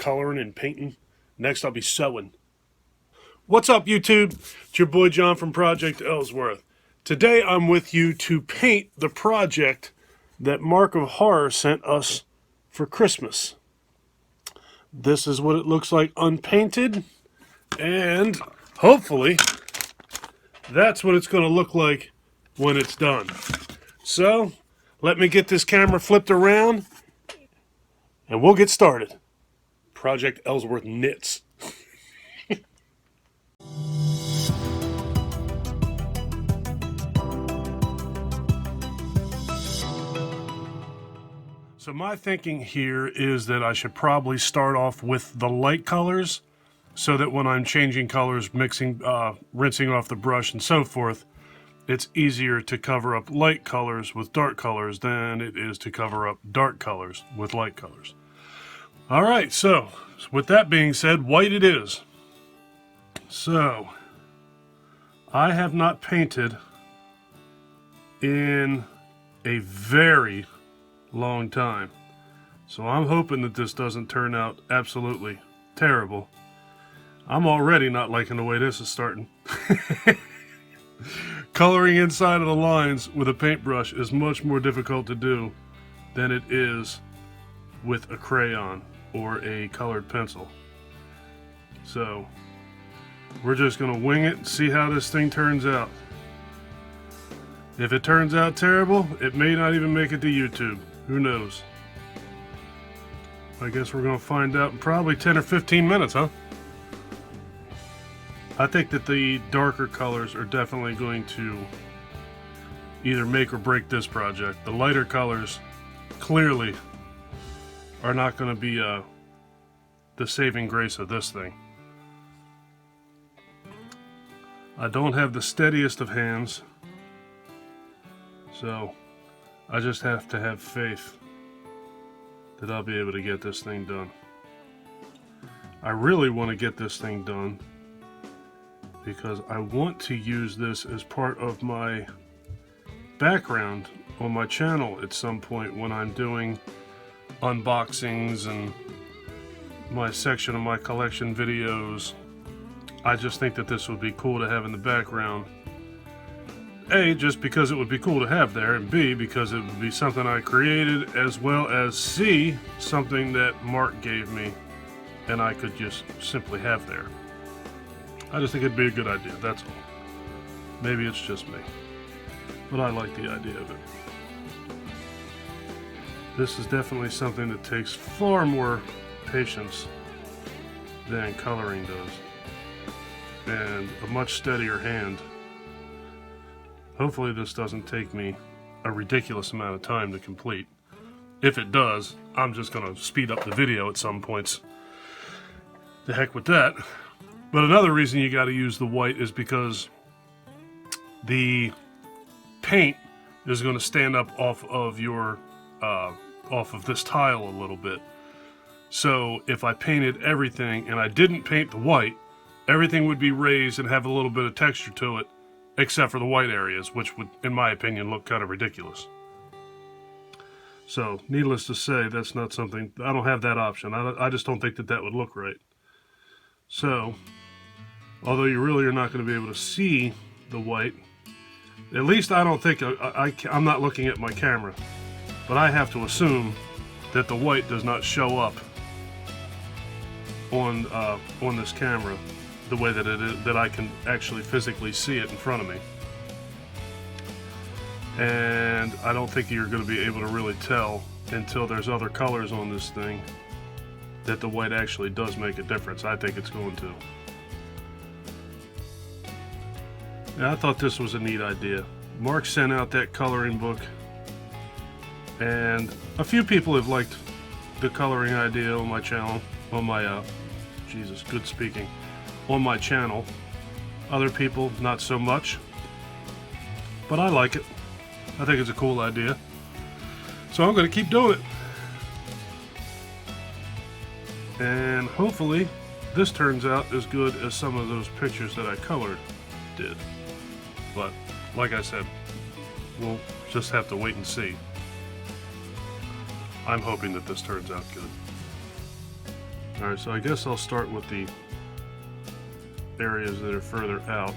coloring and painting. Next I'll be sewing. What's up, YouTube? It's your boy John from Project Ellsworth. Today I'm with you to paint the project that Marc of Horror sent us for Christmas. This is what it looks like unpainted, and hopefully that's what it's going to look like when it's done. So let me get this camera flipped around and we'll get started. Project Ellsworth knits. So my thinking here is that I should probably start off with the light colors so that when I'm changing colors, mixing, rinsing off the brush and so forth, it's easier to cover up light colors with dark colors than it is to cover up dark colors with light colors. All right, so with that being said, white it is. So I have not painted in a very long time, so I'm hoping that this doesn't turn out absolutely terrible. I'm already not liking the way this is starting. Coloring inside of the lines with a paintbrush is much more difficult to do than it is with a crayon or a colored pencil. So we're just gonna wing it and see how this thing turns out. If it turns out terrible, it may not even make it to YouTube. Who knows? I guess we're going to find out in probably 10 or 15 minutes, huh? I think that the darker colors are definitely going to either make or break this project. The lighter colors clearly are not going to be the saving grace of this thing. I don't have the steadiest of hands, so I just have to have faith that I'll be able to get this thing done. I really want to get this thing done because I want to use this as part of my background on my channel at some point when I'm doing unboxings and my section of my collection videos. I just think that this would be cool to have in the background. A, just because it would be cool to have there, and B, because it would be something I created, as well as C, something that Marc gave me and I could just simply have there. I just think it'd be a good idea, that's all. Maybe it's just me, but I like the idea of it. This is definitely something that takes far more patience than coloring does, and a much steadier hand. Hopefully this doesn't take me a ridiculous amount of time to complete. If it does, I'm just going to speed up the video at some points. The heck with that. But another reason you got to use the white is because the paint is going to stand up off of your off of this tile a little bit. So if I painted everything and I didn't paint the white, everything would be raised and have a little bit of texture to it, except for the white areas, which would, in my opinion, look kind of ridiculous. So, needless to say, that's not something, I don't have that option. I just don't think that that would look right. So, although you really are not going to be able to see the white, at least I don't think, I'm not looking at my camera, but I have to assume that the white does not show up on this camera the way that it is, that I can actually physically see it in front of me. And I don't think you're going to be able to really tell until there's other colors on this thing that the white actually does make a difference. I think it's going to. Yeah, I thought this was a neat idea. Marc sent out that coloring book, and a few people have liked the coloring idea on my channel, on my, Jesus, good speaking, on my channel. Other people, not so much. But I like it. I think it's a cool idea. So I'm going to keep doing it. And hopefully this turns out as good as some of those pictures that I colored did. But like I said, we'll just have to wait and see. I'm hoping that this turns out good. Alright, so I guess I'll start with the areas that are further out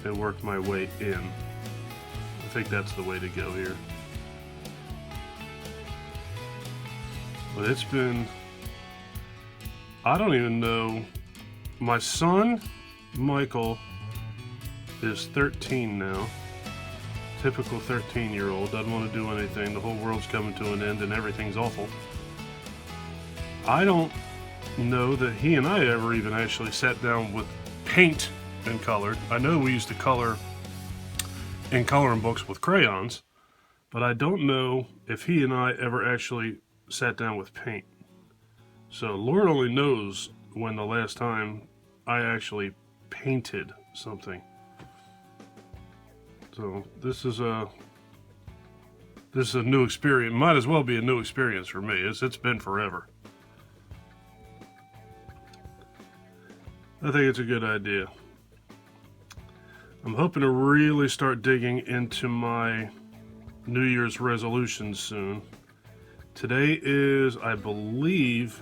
and work my way in. I think that's the way to go here. But it's been... I don't even know. My son, Michael, is 13 now. Typical 13-year-old. Doesn't want to do anything. The whole world's coming to an end and everything's awful. I don't know that he and I ever even actually sat down with paint and colored. I know we used to color in coloring books with crayons, but I don't know if he and I ever actually sat down with paint. So Lord only knows when the last time I actually painted something. So this is a new experience. Might as well be a new experience for me. It's been forever. I think it's a good idea. I'm hoping to really start digging into my New Year's resolutions soon. Today is, I believe,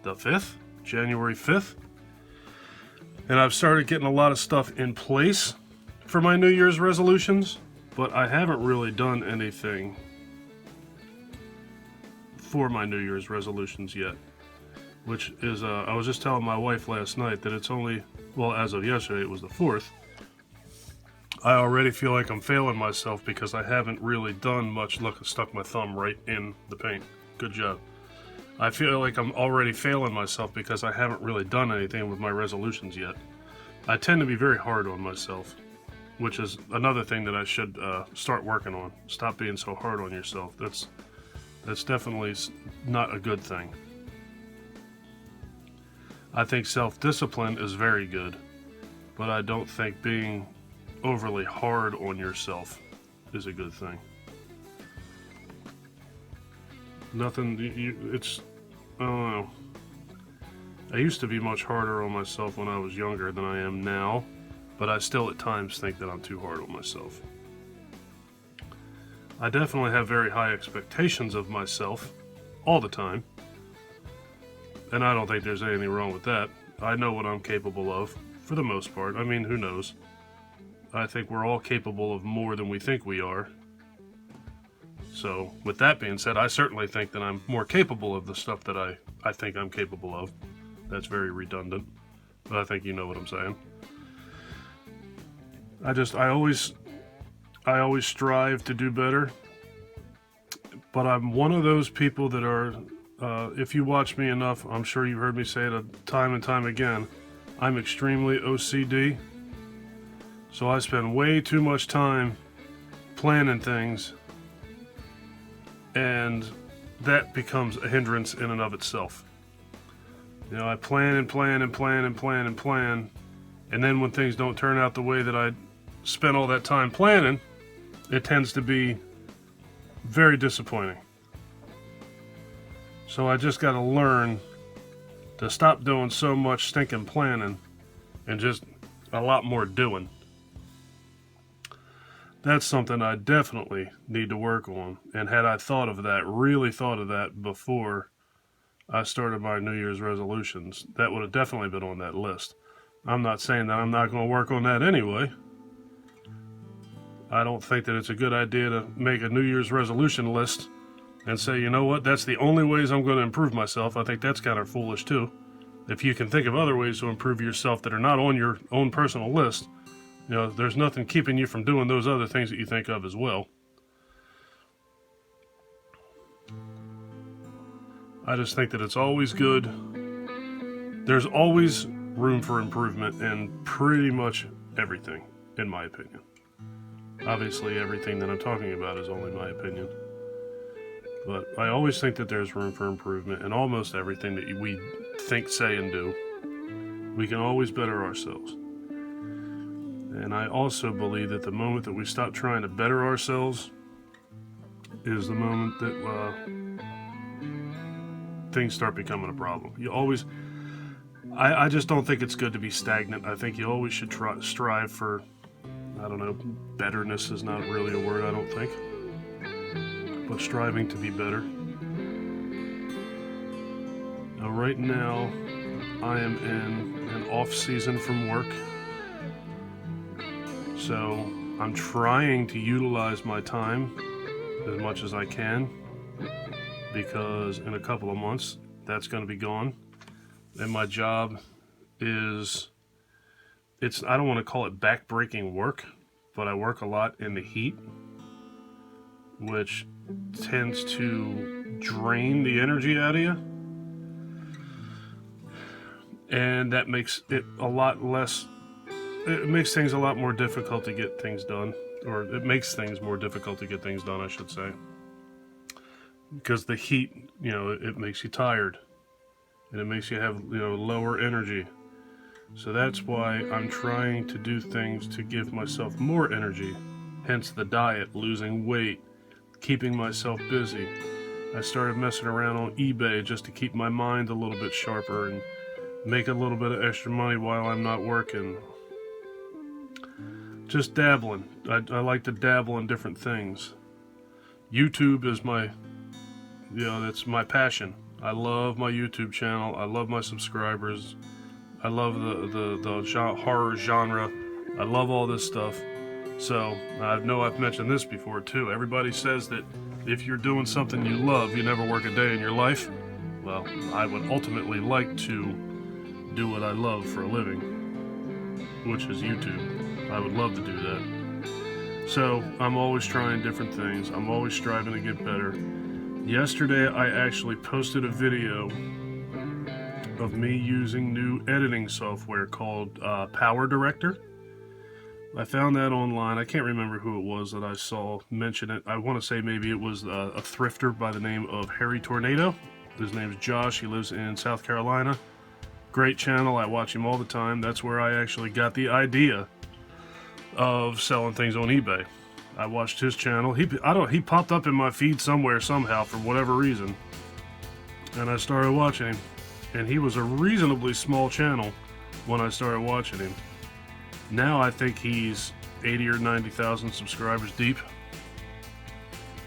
the 5th, January 5th. And I've started getting a lot of stuff in place for my New Year's resolutions, but I haven't really done anything for my New Year's resolutions yet. Which is, I was just telling my wife last night that it's only, well, as of yesterday, it was the 4th. I already feel like I'm failing myself because I haven't really done much. Look, I stuck my thumb right in the paint. Good job. I feel like I'm already failing myself because I haven't really done anything with my resolutions yet. I tend to be very hard on myself, which is another thing that I should start working on. Stop being so hard on yourself. That's definitely not a good thing. I think self-discipline is very good, but I don't think being overly hard on yourself is a good thing. Nothing, I don't know. I used to be much harder on myself when I was younger than I am now, but I still at times think that I'm too hard on myself. I definitely have very high expectations of myself all the time. And I don't think there's anything wrong with that. I know what I'm capable of, for the most part. I mean, who knows? I think we're all capable of more than we think we are. So, with that being said, I certainly think that I'm more capable of the stuff that I think I'm capable of. That's very redundant, but I think you know what I'm saying. I always strive to do better, but I'm one of those people that are... if you watch me enough, I'm sure you've heard me say it time and time again, I'm extremely OCD. So I spend way too much time planning things, and that becomes a hindrance in and of itself. You know, I plan and plan and plan and plan and plan, and then when things don't turn out the way that I spent all that time planning, it tends to be very disappointing. So I just got to learn to stop doing so much stinking planning and just a lot more doing. That's something I definitely need to work on. And had I thought of that, really thought of that before I started my New Year's resolutions, that would have definitely been on that list. I'm not saying that I'm not going to work on that anyway. I don't think that it's a good idea to make a New Year's resolution list and say, you know what, that's the only ways I'm going to improve myself. I think that's kind of foolish too. If you can think of other ways to improve yourself that are not on your own personal list, you know, there's nothing keeping you from doing those other things that you think of as well. I just think that it's always good. There's always room for improvement in pretty much everything, in my opinion. Obviously, everything that I'm talking about is only my opinion. But I always think that there's room for improvement in almost everything that we think, say, and do. We can always better ourselves. And I also believe that the moment that we stop trying to better ourselves is the moment that things start becoming a problem. You always... I just don't think it's good to be stagnant. I think you always should strive for, I don't know, betterness is not really a word, I don't think. But striving to be better. Now right now I am in an off season from work, so I'm trying to utilize my time as much as I can, because in a couple of months that's going to be gone, and my job is, I don't want to call it back-breaking work, but I work a lot in the heat, which tends to drain the energy out of you, and that makes it a lot less, it makes things a lot more difficult to get things done, or it makes things more difficult to get things done, I should say, because the heat, you know, it makes you tired, and it makes you have, you know, lower energy. So that's why I'm trying to do things to give myself more energy, hence the diet, losing weight, keeping myself busy. I started messing around on eBay just to keep my mind a little bit sharper and make a little bit of extra money while I'm not working. Just dabbling. I like to dabble in different things. YouTube is my, you know, that's my passion. I love my YouTube channel. I love my subscribers. I love the horror genre. I love all this stuff. So, I know I've mentioned this before too. Everybody says that if you're doing something you love, you never work a day in your life. Well, I would ultimately like to do what I love for a living, which is YouTube. I would love to do that. So, I'm always trying different things. I'm always striving to get better. Yesterday, I actually posted a video of me using new editing software called Power Director. I found that online. I can't remember who it was that I saw mention it. I want to say maybe it was a thrifter by the name of Harry Tornado. His name's Josh. He lives in South Carolina. Great channel. I watch him all the time. That's where I actually got the idea of selling things on eBay. I watched his channel. He popped up in my feed somewhere, somehow, for whatever reason. And I started watching him. And he was a reasonably small channel when I started watching him. Now I think he's 80 or 90,000 subscribers deep.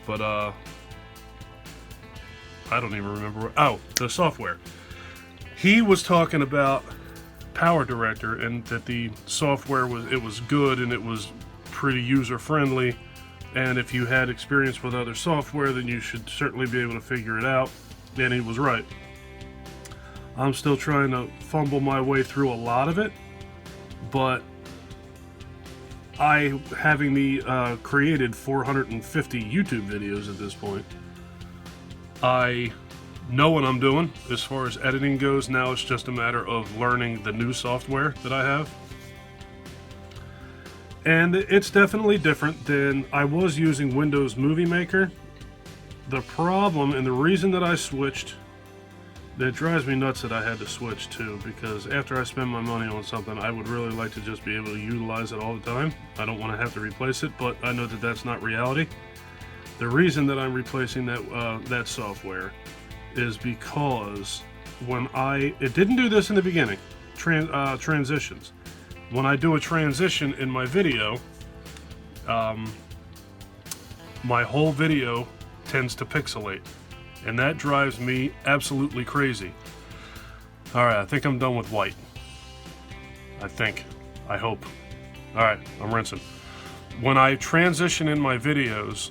But, I don't even remember. Oh, the software. He was talking about Power Director and that the software was good and it was pretty user-friendly. And if you had experience with other software, then you should certainly be able to figure it out. And he was right. I'm still trying to fumble my way through a lot of it, but having created 450 YouTube videos at this point, I know what I'm doing as far as editing goes. Now it's just a matter of learning the new software that I have. And it's definitely different than I was using Windows Movie Maker. The problem and the reason that I switched, it drives me nuts that I had to switch too, because after I spend my money on something, I would really like to just be able to utilize it all the time. I don't want to have to replace it, but I know that that's not reality. The reason that I'm replacing that software is because it didn't do this in the beginning, transitions. When I do a transition in my video, my whole video tends to pixelate. And that drives me absolutely crazy. Alright, I think I'm done with white. I hope. Alright, I'm rinsing. When I transition in my videos,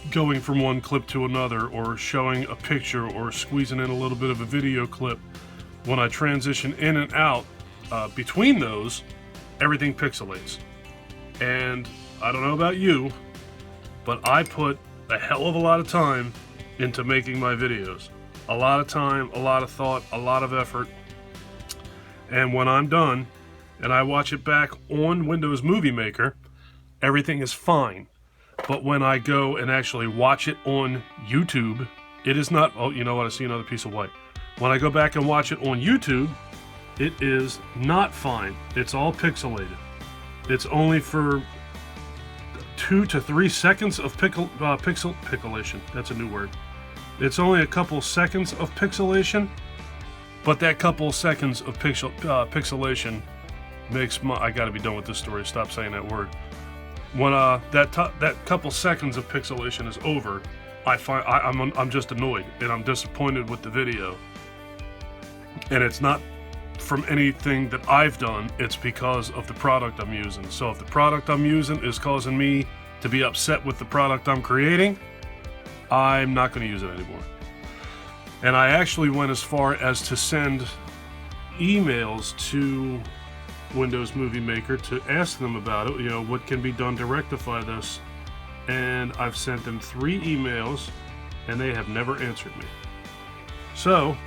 going from one clip to another, or showing a picture, or squeezing in a little bit of a video clip, when I transition in and out between those, everything pixelates. And I don't know about you, but I put a hell of a lot of time into making my videos. A lot of time, a lot of thought, a lot of effort. And when I'm done and I watch it back on Windows Movie Maker, everything is fine. But when I go and actually watch it on YouTube, it is not, oh, you know what, I see another piece of white. When I go back and watch it on YouTube, it is not fine. It's all pixelated. It's only for 2 to 3 seconds of pixelation. That's a new word. It's only a couple seconds of pixelation, but that couple seconds of pixelation makes my... I gotta be done with this story. Stop saying that word. When that couple seconds of pixelation is over, I'm just annoyed and I'm disappointed with the video And it's not from anything that I've done, it's because of the product I'm using. So if the product I'm using is causing me to be upset with the product I'm creating, I'm not going to use it anymore. And I actually went as far as to send emails to Windows Movie Maker to ask them about it, what can be done to rectify this. And I've sent them 3 emails, and they have never answered me. So,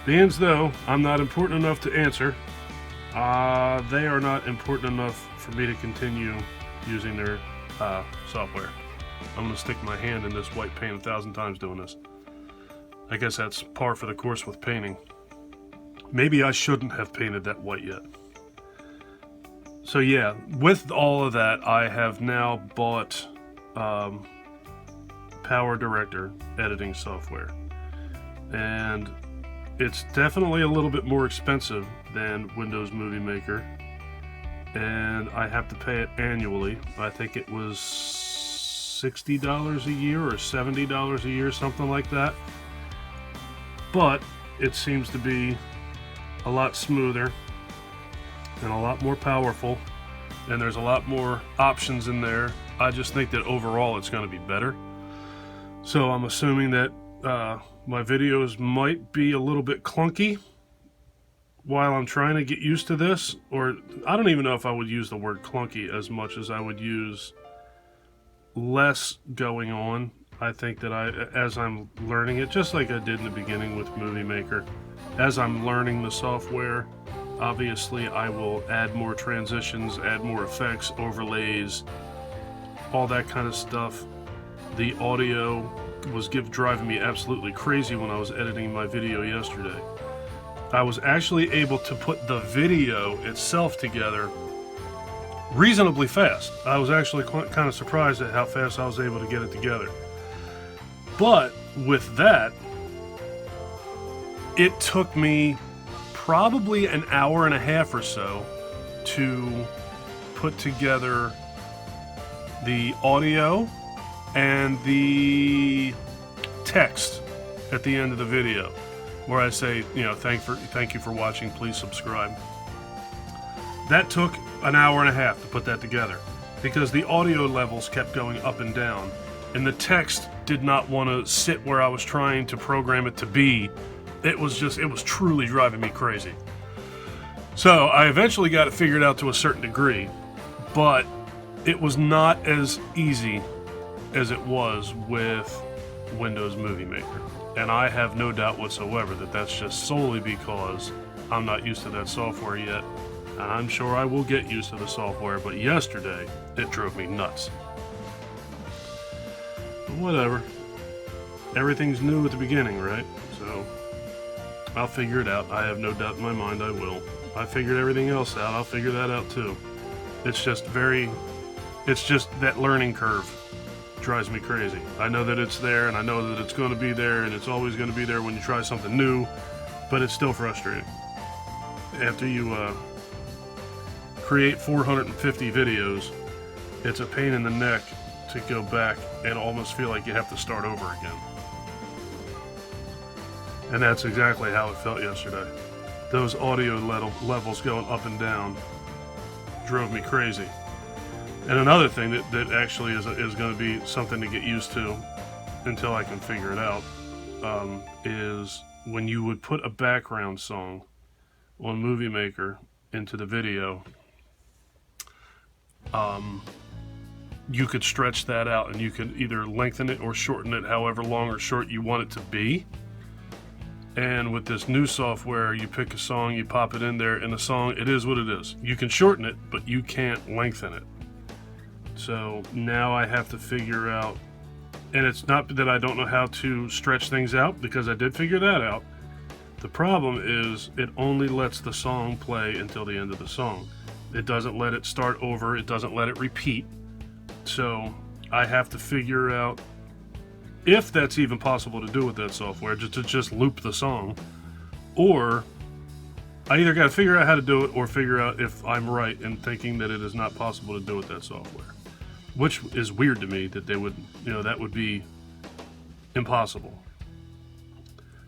being as though I'm not important enough to answer, they are not important enough for me to continue using their software. I'm going to stick my hand in this white paint 1,000 times doing this. I guess that's par for the course with painting. Maybe I shouldn't have painted that white yet. So yeah, with all of that, I have now bought Power Director editing software. And it's definitely a little bit more expensive than Windows Movie Maker. And I have to pay it annually. I think it was $60 a year or $70 a year, something like that. But it seems to be a lot smoother and a lot more powerful, and there's a lot more options in there. I just think that overall it's going to be better. So I'm assuming that my videos might be a little bit clunky while I'm trying to get used to this, or I don't even know if I would use the word clunky as much as I would use less going on. I think that as I'm learning it, just like I did in the beginning with Movie Maker, as I'm learning the software, obviously I will add more transitions, add more effects, overlays, all that kind of stuff. The audio was driving me absolutely crazy when I was editing my video yesterday. I was actually able to put the video itself together reasonably fast. I was actually kind of surprised at how fast I was able to get it together. But with that, it took me probably an hour and a half or so to put together the audio and the text at the end of the video, where I say, thank you for watching, please subscribe. That took an hour and a half to put that together because the audio levels kept going up and down, and the text did not want to sit where I was trying to program it to be. It was truly driving me crazy. So I eventually got it figured out to a certain degree, but it was not as easy as it was with Windows Movie Maker. And I have no doubt whatsoever that that's just solely because I'm not used to that software yet. And I'm sure I will get used to the software, but yesterday it drove me nuts. But whatever. Everything's new at the beginning, right? So I'll figure it out. I have no doubt in my mind I will. I figured everything else out. I'll figure that out too. It's just that learning curve drives me crazy. I know that it's there, and I know that it's going to be there, and it's always going to be there when you try something new, but it's still frustrating. After you create 450 videos, it's a pain in the neck to go back and almost feel like you have to start over again. And that's exactly how it felt yesterday. Those audio levels going up and down drove me crazy. And another thing that actually is going to be something to get used to until I can figure it out is when you would put a background song on Movie Maker into the video, you could stretch that out and you could either lengthen it or shorten it however long or short you want it to be. And with this new software, you pick a song, you pop it in there, and the song, it is what it is. You can shorten it, but you can't lengthen it. So now I have to figure out, and it's not that I don't know how to stretch things out, because I did figure that out. The problem is it only lets the song play until the end of the song. It doesn't let it start over, it doesn't let it repeat. So I have to figure out if that's even possible to do with that software, just loop the song, or I either got to figure out how to do it or figure out if I'm right in thinking that it is not possible to do with that software, which is weird to me that they would, that would be impossible.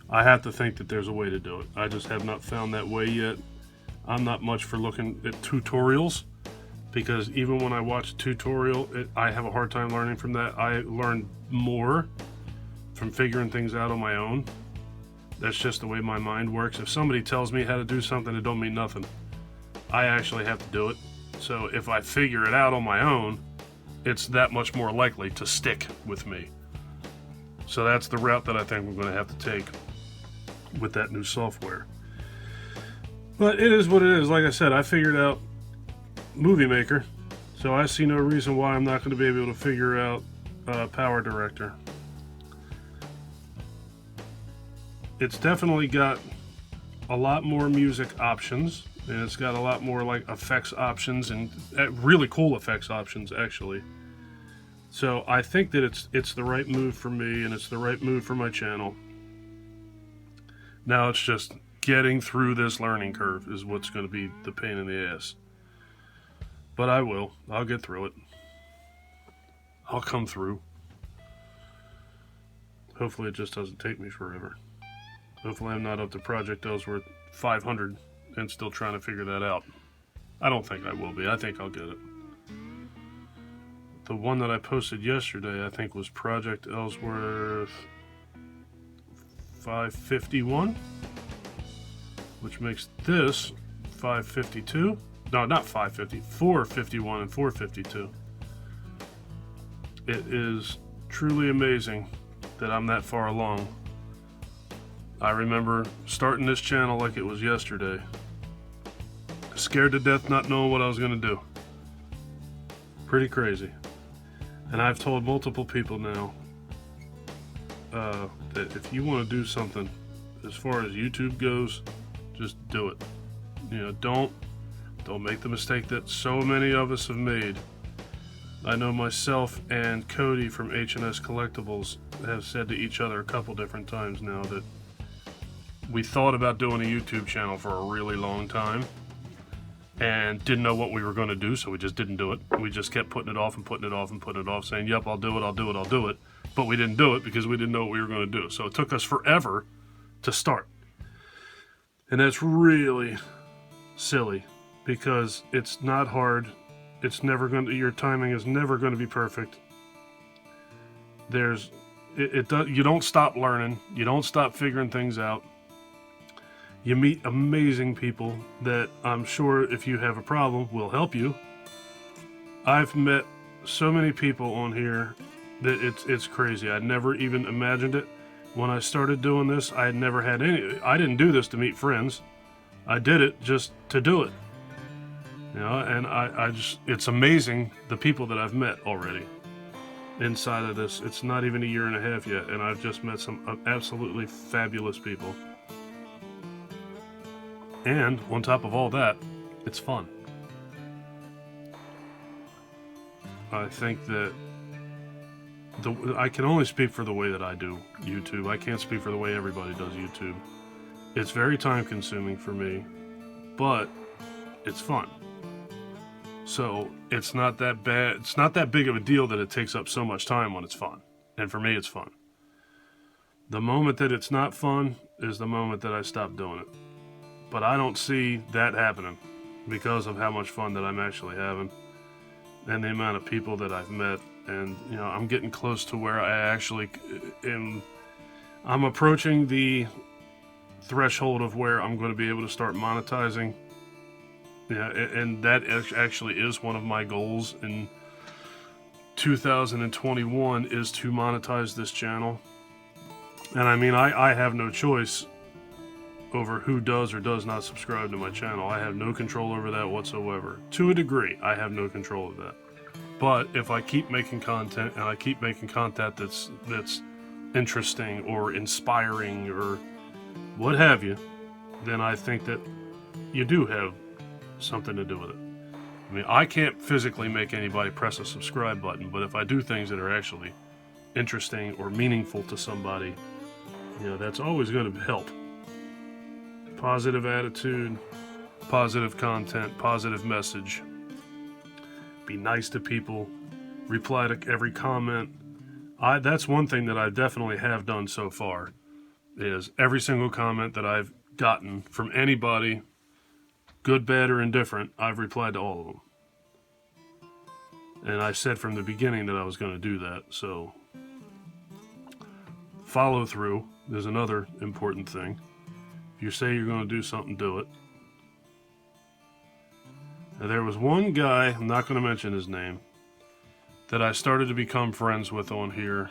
I have to think that there's a way to do it. I just have not found that way yet. I'm not much for looking at tutorials, because even when I watch a tutorial, I have a hard time learning from that. I learn more from figuring things out on my own. That's just the way my mind works. If somebody tells me how to do something, it don't mean nothing. I actually have to do it. So if I figure it out on my own, it's that much more likely to stick with me. So that's the route that I think we're going to have to take with that new software. But it is what it is. Like I said, I figured out Movie Maker, so I see no reason why I'm not going to be able to figure out Power Director. It's definitely got a lot more music options, and it's got a lot more like effects options, and really cool effects options actually. So I think that it's the right move for me, and it's the right move for my channel. Now it's just getting through this learning curve is what's going to be the pain in the ass. But I'll get through it. I'll come through. Hopefully it just doesn't take me forever. Hopefully I'm not up to Project Ellsworth 500 and still trying to figure that out. I don't think I will be. I think I'll get it. The one that I posted yesterday, I think, was Project Ellsworth 551, which makes this 552. No, not 550, 451 and 452. It is truly amazing that I'm that far along. I remember starting this channel like it was yesterday. Scared to death, not knowing what I was going to do. Pretty crazy. And I've told multiple people now that if you want to do something as far as YouTube goes, just do it. You know, don't make the mistake that so many of us have made. I know myself and Cody from H&S Collectibles have said to each other a couple different times now that we thought about doing a YouTube channel for a really long time and didn't know what we were going to do, so we just didn't do it. We just kept putting it off and putting it off and putting it off, saying, yep, I'll do it. But we didn't do it because we didn't know what we were going to do. So it took us forever to start. And that's really silly, because it's not hard. It's never going to, your timing is never going to be perfect. You don't stop learning. You don't stop figuring things out. You meet amazing people that I'm sure if you have a problem will help you. I've met so many people on here that it's crazy. I never even imagined it. When I started doing this, I had never had I didn't do this to meet friends. I did it just to do it. You know, and I just, it's amazing the people that I've met already inside of this. It's not even a year and a half yet, and I've just met some absolutely fabulous people. And on top of all that, it's fun. I think that I can only speak for the way that I do YouTube. I can't speak for the way everybody does YouTube. It's very time consuming for me, but it's fun. So it's not that bad. It's not that big of a deal that it takes up so much time when it's fun. And for me, it's fun. The moment that it's not fun is the moment that I stop doing it. But I don't see that happening because of how much fun that I'm actually having and the amount of people that I've met. And, you know, I'm getting close to where I actually am. I'm approaching the threshold of where I'm going to be able to start monetizing. Yeah, and that actually is one of my goals in 2021 is to monetize this channel. And I mean, I have no choice over who does or does not subscribe to my channel. I have no control over that whatsoever. To a degree, I have no control of that. But if I keep making content, and I keep making content that's interesting or inspiring or what have you, then I think that you do have something to do with it. I mean, I can't physically make anybody press a subscribe button, but if I do things that are actually interesting or meaningful to somebody, you know, that's always going to help. Positive attitude, positive content, positive message. Be nice to people, reply to every comment. That's one thing that I definitely have done so far, is every single comment that I've gotten from anybody, good, bad, or indifferent, I've replied to all of them. And I said from the beginning that I was going to do that, so follow through is another important thing. If you say you're going to do something, do it. Now, there was one guy, I'm not going to mention his name, that I started to become friends with on here.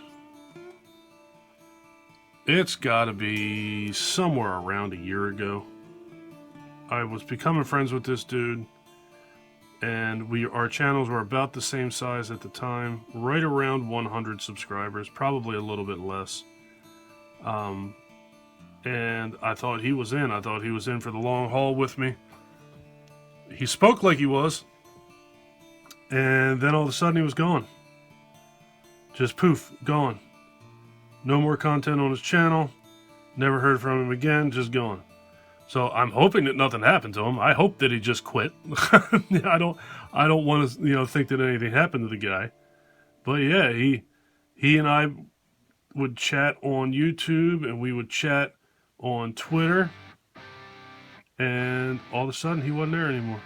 It's got to be somewhere around a year ago. I was becoming friends with this dude, and our channels were about the same size at the time, right around 100 subscribers, probably a little bit less. And I thought he was in. I thought he was in for the long haul with me. He spoke like he was, and then all of a sudden he was gone. Just poof, gone. No more content on his channel. Never heard from him again, just gone. So I'm hoping that nothing happened to him. I hope that he just quit. I don't want to, think that anything happened to the guy. But yeah, he and I would chat on YouTube, and we would chat on Twitter, and all of a sudden he wasn't there anymore.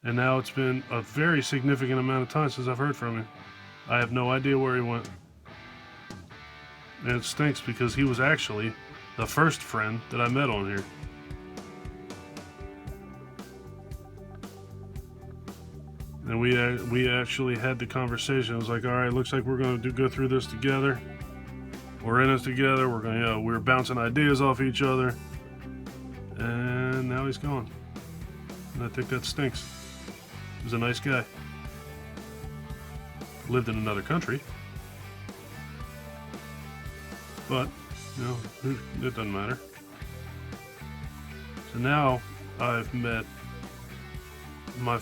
And now it's been a very significant amount of time since I've heard from him. I have no idea where he went. And it stinks because he was actually the first friend that I met on here. And we actually had the conversation. It was like, all right, looks like we're going to go through this together. We're in this together. We're bouncing ideas off each other. And now he's gone. And I think that stinks. He was a nice guy. Lived in another country. But, it doesn't matter. So now I've met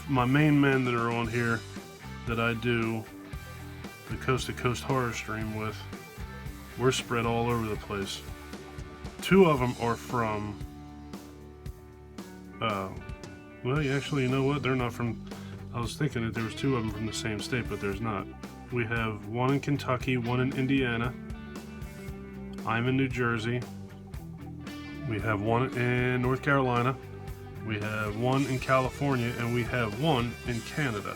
my main men that are on here that I do the Coast to Coast horror stream with. We're spread all over the place. Two of them are from actually, you know what? They're not from... I was thinking that there was two of them from the same state, but there's not. We have one in Kentucky, one in Indiana. I'm in New Jersey. We have one in North Carolina. We have one in California, and we have one in Canada.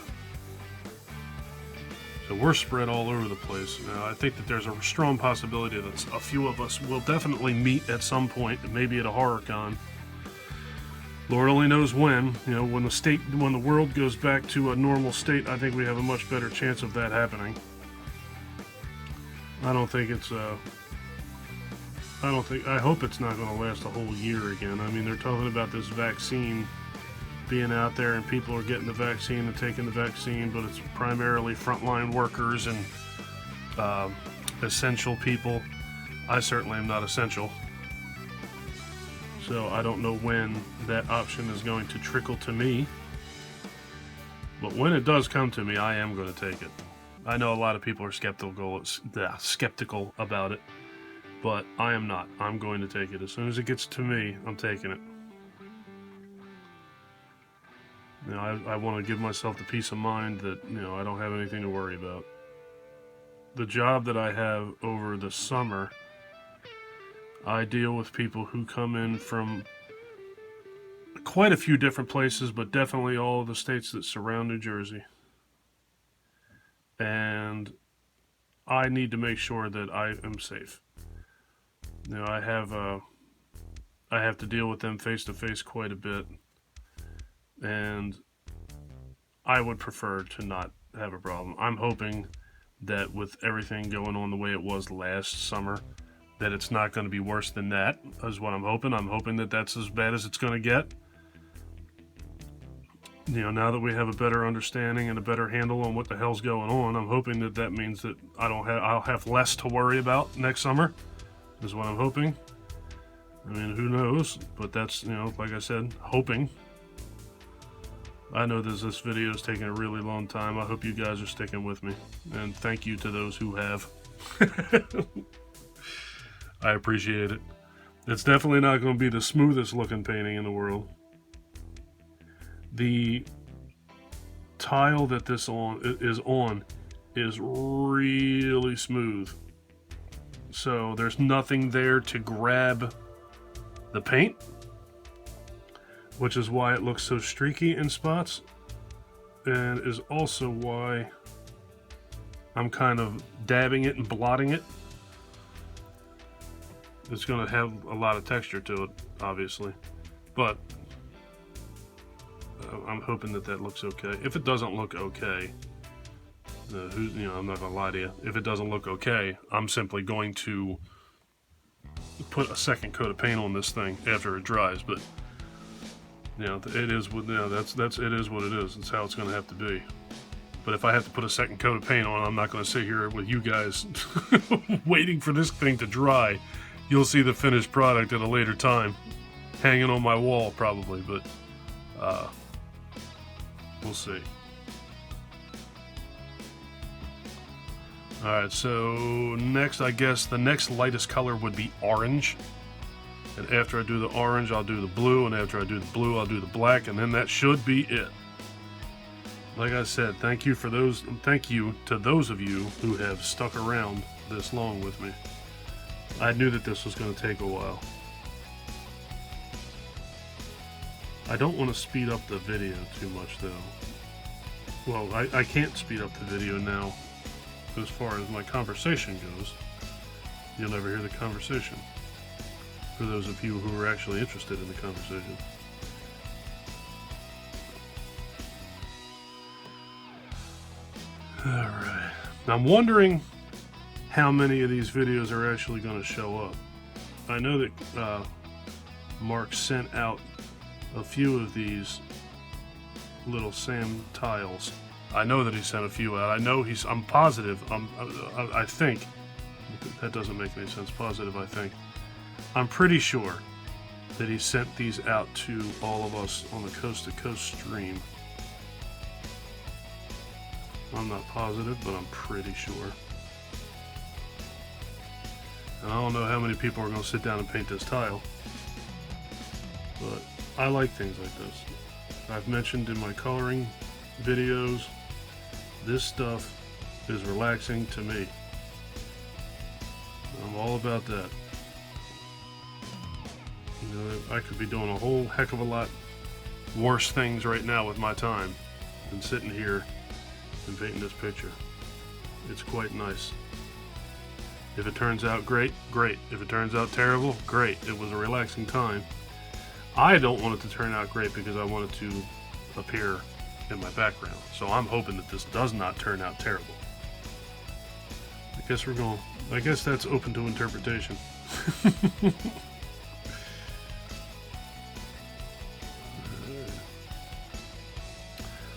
So we're spread all over the place. Now, I think that there's a strong possibility that a few of us will definitely meet at some point, maybe at a horror con. Lord only knows when. When the world goes back to a normal state, I think we have a much better chance of that happening. I hope it's not going to last a whole year again. I mean, they're talking about this vaccine being out there, and people are getting the vaccine and taking the vaccine, but it's primarily frontline workers and essential people. I certainly am not essential. So I don't know when that option is going to trickle to me. But when it does come to me, I am going to take it. I know a lot of people are skeptical about it, but I am not. I'm going to take it. As soon as it gets to me, I'm taking it. I want to give myself the peace of mind that, I don't have anything to worry about. The job that I have over the summer, I deal with people who come in from quite a few different places, but definitely all of the states that surround New Jersey. And I need to make sure that I am safe. I have to deal with them face to face quite a bit, and I would prefer to not have a problem. I'm hoping that with everything going on the way it was last summer, that it's not going to be worse than that, is what I'm hoping. I'm hoping that that's as bad as it's going to get. Now that we have a better understanding and a better handle on what the hell's going on, I'm hoping that means that I'll have less to worry about next summer, is what I'm hoping. I mean, who knows? But that's, like I said, hoping. I know this video is taking a really long time. I hope you guys are sticking with me. And thank you to those who have. I appreciate it. It's definitely not going to be the smoothest looking painting in the world. The tile that this is on is really smooth. so there's nothing there to grab the paint, which is why it looks so streaky in spots, and is also why I'm kind of dabbing it and blotting it. It's going to have a lot of texture to it, obviously, but I'm hoping that that looks okay. If it doesn't look okay, I'm not going to lie to you. If it doesn't look okay, I'm simply going to put a second coat of paint on this thing after it dries. But it is what it is what it is. It's how it's going to have to be. But if I have to put a second coat of paint on, I'm not going to sit here with you guys waiting for this thing to dry. You'll see the finished product at a later time, hanging on my wall probably. But we'll see. Alright, so next, I guess the next lightest color would be orange. And after I do the orange, I'll do the blue, and after I do the blue, I'll do the black, and then that should be it. Like I said, thank you to those of you who have stuck around this long with me. I knew that this was going to take a while. I don't want to speed up the video too much, though. Well, I can't speed up the video now. As far as my conversation goes, you'll never hear the conversation. For those of you who are actually interested in the conversation. Alright. I'm wondering how many of these videos are actually going to show up. I know that Mark sent out a few of these little Sam tiles. I know that he sent a few out. I'm positive. I think. That doesn't make any sense. Positive, I think. I'm pretty sure that he sent these out to all of us on the Coast to Coast stream. I'm not positive, but I'm pretty sure. And I don't know how many people are going to sit down and paint this tile. But I like things like this. I've mentioned in my coloring videos, this stuff is relaxing to me. I'm all about that. I could be doing a whole heck of a lot worse things right now with my time than sitting here and painting this picture. It's quite nice. If it turns out great, great. If it turns out terrible, great. It was a relaxing time. I don't want it to turn out great because I want it to appear in my background. So I'm hoping that this does not turn out terrible. I guess that's open to interpretation.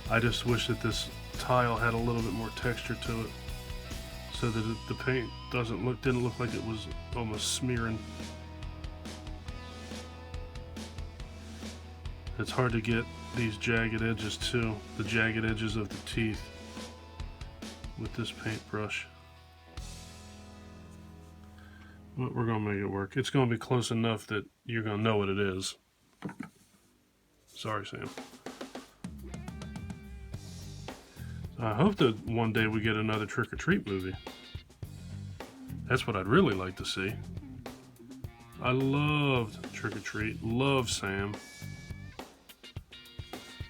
I just wish that this tile had a little bit more texture to it, so that the paint didn't look like it was almost smearing. It's hard to get these jagged edges too, the jagged edges of the teeth, with this paintbrush. But we're going to make it work. It's going to be close enough that you're going to know what it is. Sorry, Sam. I hope that one day we get another Trick or Treat movie. That's what I'd really like to see. I loved Trick or Treat. Love Sam.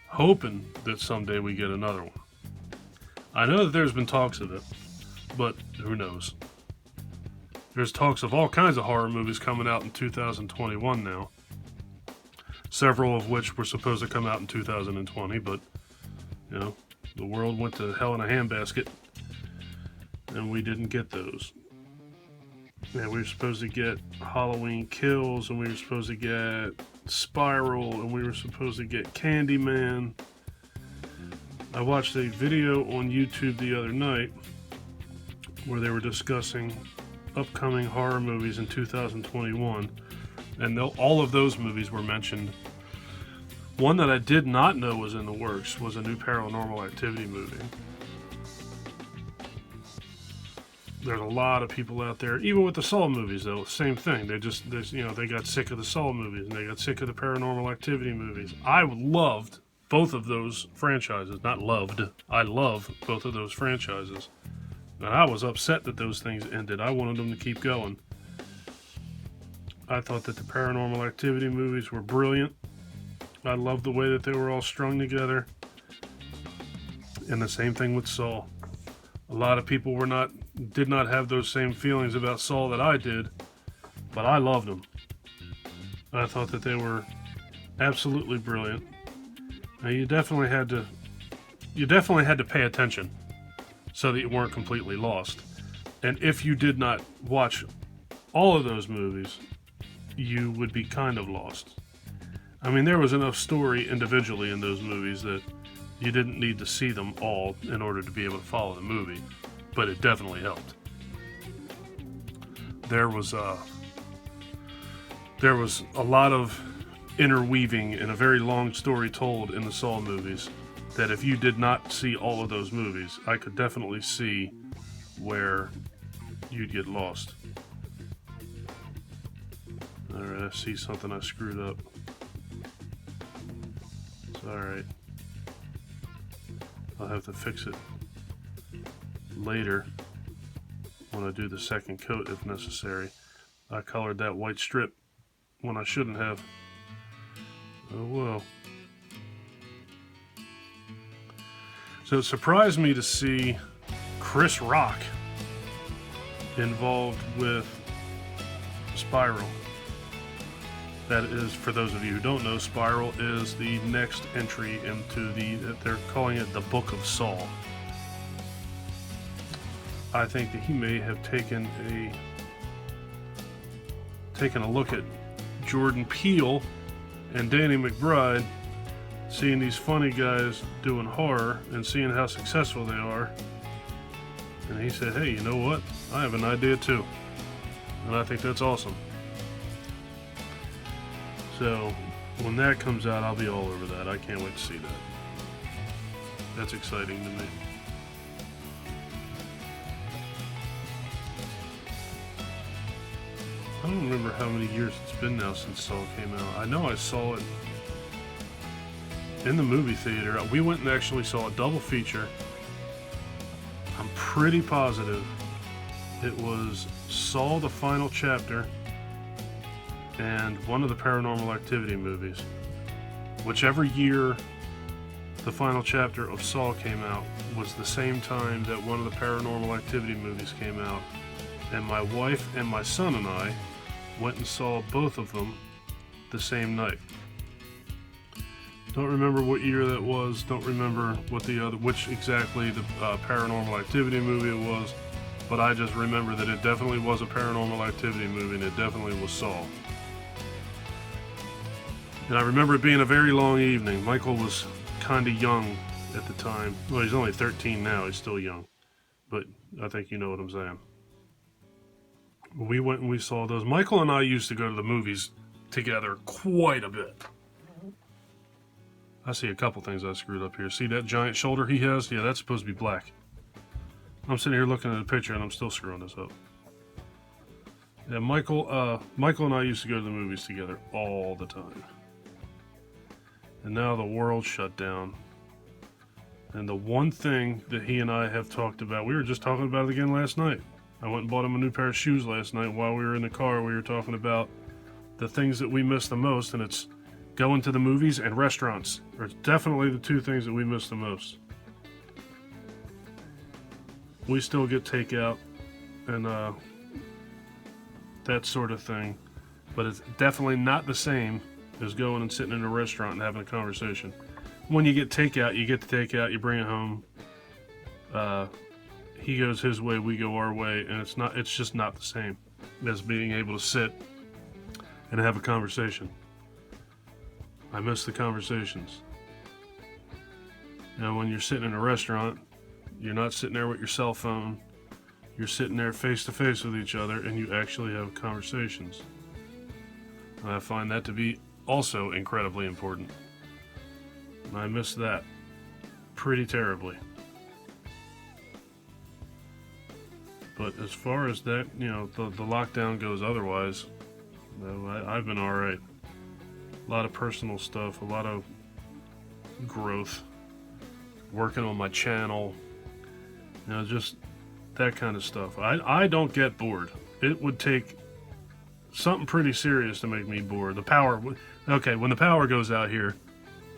Hoping that someday we get another one. I know that there's been talks of it, but who knows? There's talks of all kinds of horror movies coming out in 2021 now. Several of which were supposed to come out in 2020, but, you know, the world went to hell in a handbasket, and we didn't get those. Yeah, we were supposed to get Halloween Kills, and we were supposed to get Spiral, and we were supposed to get Candyman. I watched a video on YouTube the other night where they were discussing upcoming horror movies in 2021, and all of those movies were mentioned. One that I did not know was in the works was a new Paranormal Activity movie. There's a lot of people out there, even with the Saw movies though, same thing. They got sick of the Saw movies and they got sick of the Paranormal Activity movies. I loved both of those franchises. Not loved. I love both of those franchises. And I was upset that those things ended. I wanted them to keep going. I thought that the Paranormal Activity movies were brilliant. I loved the way that they were all strung together. And the same thing with Saw. A lot of people did not have those same feelings about Saw that I did, but I loved them. I thought that they were absolutely brilliant. Now you definitely had to pay attention so that you weren't completely lost. And if you did not watch all of those movies, you would be kind of lost. I mean, there was enough story individually in those movies that you didn't need to see them all in order to be able to follow the movie, but it definitely helped. There was a lot of interweaving and a very long story told in the Saw movies that if you did not see all of those movies, I could definitely see where you'd get lost. Alright, I see something I screwed up. It's alright. I'll have to fix it later when I do the second coat if necessary. I colored that white strip when I shouldn't have. Oh well. So it surprised me to see Chris Rock involved with Spiral. That is, for those of you who don't know, Spiral is the next entry into they're calling it the Book of Saw. I think that he may have taken a look at Jordan Peele and Danny McBride, seeing these funny guys doing horror and seeing how successful they are. And he said, hey, you know what? I have an idea too. And I think that's awesome. So when that comes out, I'll be all over that. I can't wait to see that. That's exciting to me. I don't remember how many years it's been now since Saw came out. I know I saw it in the movie theater. We went and actually saw a double feature. I'm pretty positive it was Saw the Final Chapter and one of the Paranormal Activity movies. Whichever year the final chapter of Saw came out was the same time that one of the Paranormal Activity movies came out. And my wife and my son and I went and saw both of them the same night. Don't remember what year that was. Don't remember which exactly the Paranormal Activity movie it was. But I just remember that it definitely was a Paranormal Activity movie, and it definitely was Saw. And I remember it being a very long evening. Michael was kind of young at the time. Well, he's only 13 now. He's still young. But I think you know what I'm saying. We went and we saw those. Michael and I used to go to the movies together quite a bit. I see a couple things I screwed up here. See that giant shoulder he has? Yeah, that's supposed to be black. I'm sitting here looking at a picture and I'm still screwing this up. Yeah, Michael and I used to go to the movies together all the time. And now the world shut down. And the one thing that he and I have talked about, we were just talking about it again last night. I went and bought him a new pair of shoes last night while we were in the car. We were talking about the things that we miss the most, and it's going to the movies and restaurants. It's definitely the two things that we miss the most. We still get takeout and that sort of thing, but it's definitely not the same as going and sitting in a restaurant and having a conversation. When you get takeout, you get the takeout, you bring it home. He goes his way, we go our way, and it's just not the same as being able to sit and have a conversation. I miss the conversations. Now, when you're sitting in a restaurant, you're not sitting there with your cell phone. You're sitting there face to face with each other, and you actually have conversations. And I find that to be also incredibly important. And I miss that pretty terribly. But as far as that, the lockdown goes otherwise, I've been alright. A lot of personal stuff, a lot of growth, working on my channel, just that kind of stuff. I don't get bored. It would take something pretty serious to make me bored. The power, okay, when the power goes out here,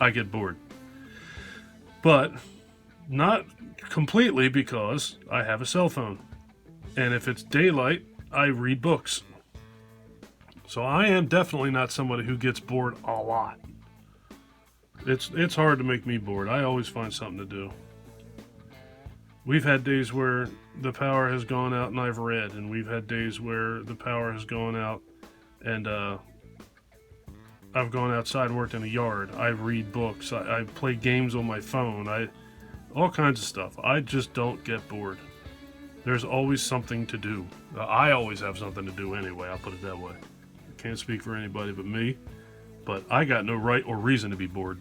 I get bored. But not completely, because I have a cell phone. And if it's daylight, I read books. So I am definitely not somebody who gets bored a lot. It's hard to make me bored. I always find something to do. We've had days where the power has gone out and I've read, and we've had days where the power has gone out and I've gone outside and worked in a yard. I read books. I play games on my phone. All kinds of stuff. I just don't get bored. There's always something to do. I always have something to do anyway, I'll put it that way. I can't speak for anybody but me, but I got no right or reason to be bored.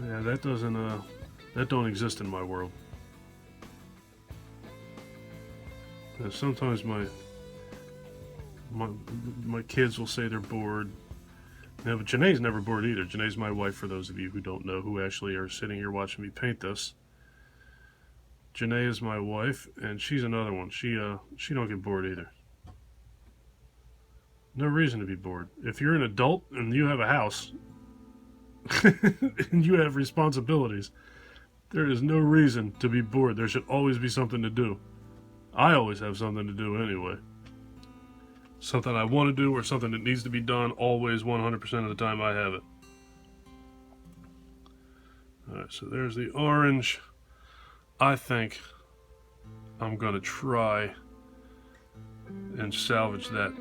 Yeah, that don't exist in my world. And sometimes my kids will say they're bored. Yeah, but Janae's never bored either. Janae's my wife, for those of you who don't know, who actually are sitting here watching me paint this. Janae is my wife, and she's another one. She don't get bored either. No reason to be bored. If you're an adult and you have a house and you have responsibilities, there is no reason to be bored. There should always be something to do. I always have something to do anyway. Something I want to do or something that needs to be done, always 100% of the time I have it. Alright, so there's the orange. I think I'm going to try and salvage that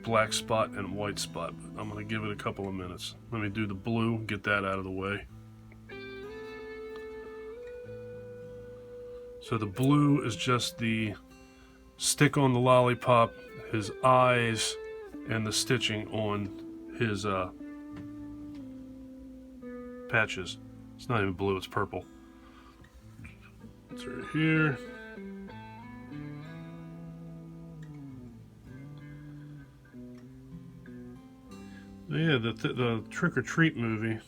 black spot and white spot. But I'm going to give it a couple of minutes. Let me do the blue, get that out of the way. So the blue is just the stick on the lollipop, his eyes, and the stitching on his patches. It's not even blue, it's purple. It's right here. Yeah, the Trick or Treat movie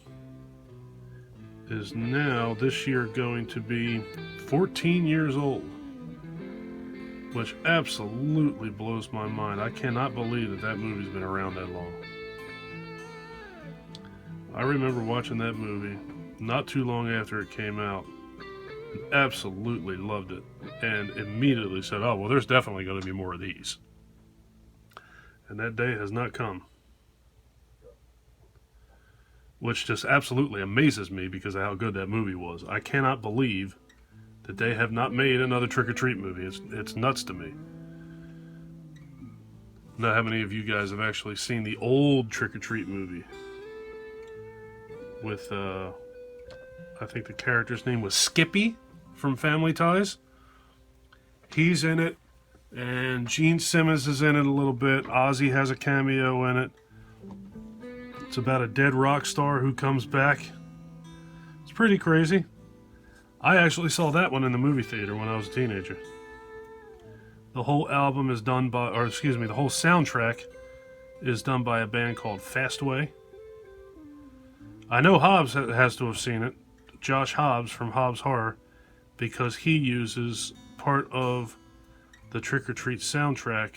is now, this year, going to be 14 years old. Which absolutely blows my mind. I cannot believe that movie's been around that long. I remember watching that movie not too long after it came out. Absolutely loved it. And immediately said, oh, well, there's definitely going to be more of these. And that day has not come. Which just absolutely amazes me because of how good that movie was. I cannot believe that they have not made another Trick or Treat movie. It's nuts to me. Now, how many of you guys have actually seen the old Trick or Treat movie? With, I think the character's name was Skippy from Family Ties. He's in it, and Gene Simmons is in it a little bit. Ozzy has a cameo in it. It's about a dead rock star who comes back. It's pretty crazy. I actually saw that one in the movie theater when I was a teenager. The whole album is done by, or excuse me, the whole soundtrack is done by a band called Fastway. I know Hobbs has to have seen it, Josh Hobbs from Hobbs Horror, because he uses part of the Trick or Treat soundtrack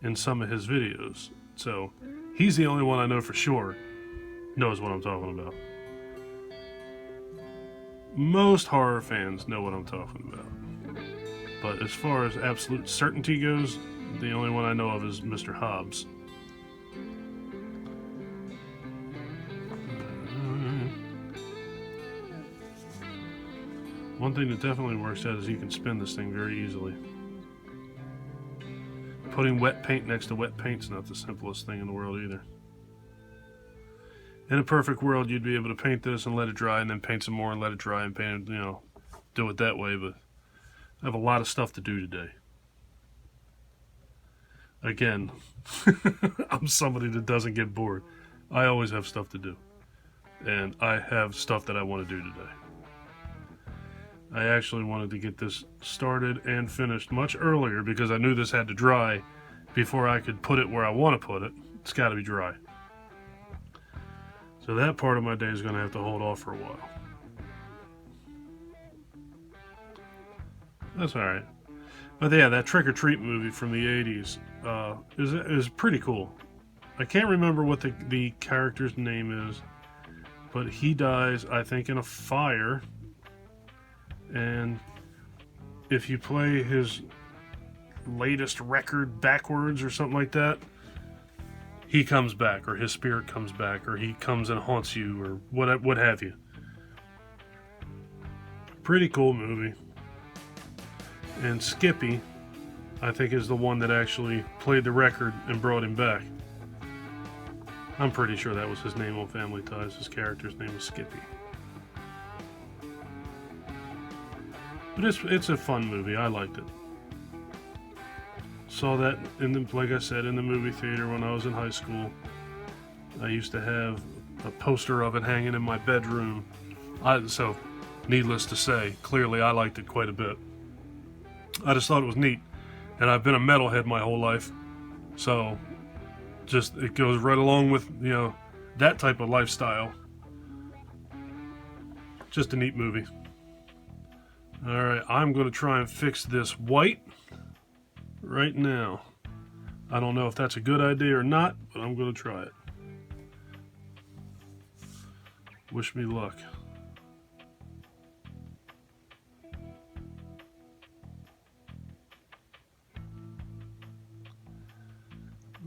in some of his videos. So, he's the only one I know for sure knows what I'm talking about. Most horror fans know what I'm talking about. But as far as absolute certainty goes, the only one I know of is Mr. Hobbs. One thing that definitely works out is you can spin this thing very easily. Putting wet paint next to wet paint's not the simplest thing in the world either. In a perfect world, you'd be able to paint this and let it dry, and then paint some more and let it dry and paint it, do it that way, but I have a lot of stuff to do today. Again, I'm somebody that doesn't get bored. I always have stuff to do. And I have stuff that I want to do today. I actually wanted to get this started and finished much earlier because I knew this had to dry before I could put it where I want to put it. It's got to be dry. So that part of my day is going to have to hold off for a while. That's all right. But yeah, that Trick or Treat movie from the 80s is pretty cool. I can't remember what the character's name is, but he dies, I think, in a fire. And if you play his latest record backwards or something like that, he comes back, or his spirit comes back, or he comes and haunts you, or what have you. Pretty cool movie. And Skippy, I think, is the one that actually played the record and brought him back. I'm pretty sure that was his name on Family Ties. His character's name was Skippy. But it's a fun movie. I liked it. Saw that like I said, in the movie theater when I was in high school. I used to have a poster of it hanging in my bedroom. So, needless to say, clearly I liked it quite a bit. I just thought it was neat. And I've been a metalhead my whole life. So, just, it goes right along with, that type of lifestyle. Just a neat movie. Alright, I'm going to try and fix this white right now. I don't know if that's a good idea or not, but I'm going to try it. Wish me luck.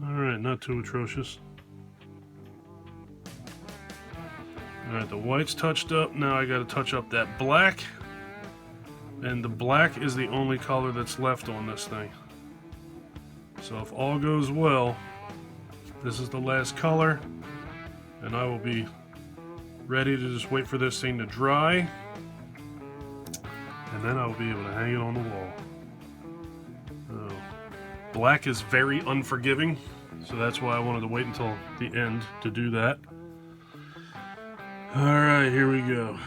Alright, not too atrocious. Alright, the white's touched up. Now I gotta touch up that black. And the black is the only color that's left on this thing. So if all goes well, this is the last color. And I will be ready to just wait for this thing to dry. And then I will be able to hang it on the wall. Black is very unforgiving, so that's why I wanted to wait until the end to do that. Alright, here we go.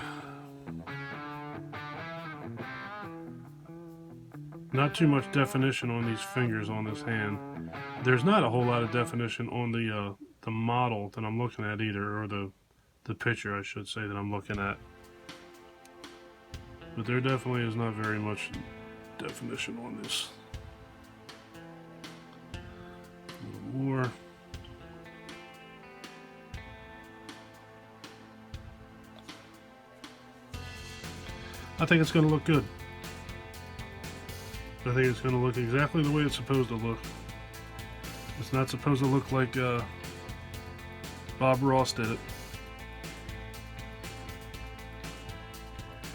Not too much definition on these fingers on this hand. There's not a whole lot of definition on the model that I'm looking at either, or the picture, I should say, that I'm looking at. But there definitely is not very much definition on this. More. I think it's going to look good. I think it's going to look exactly the way it's supposed to look. It's not supposed to look like Bob Ross did it.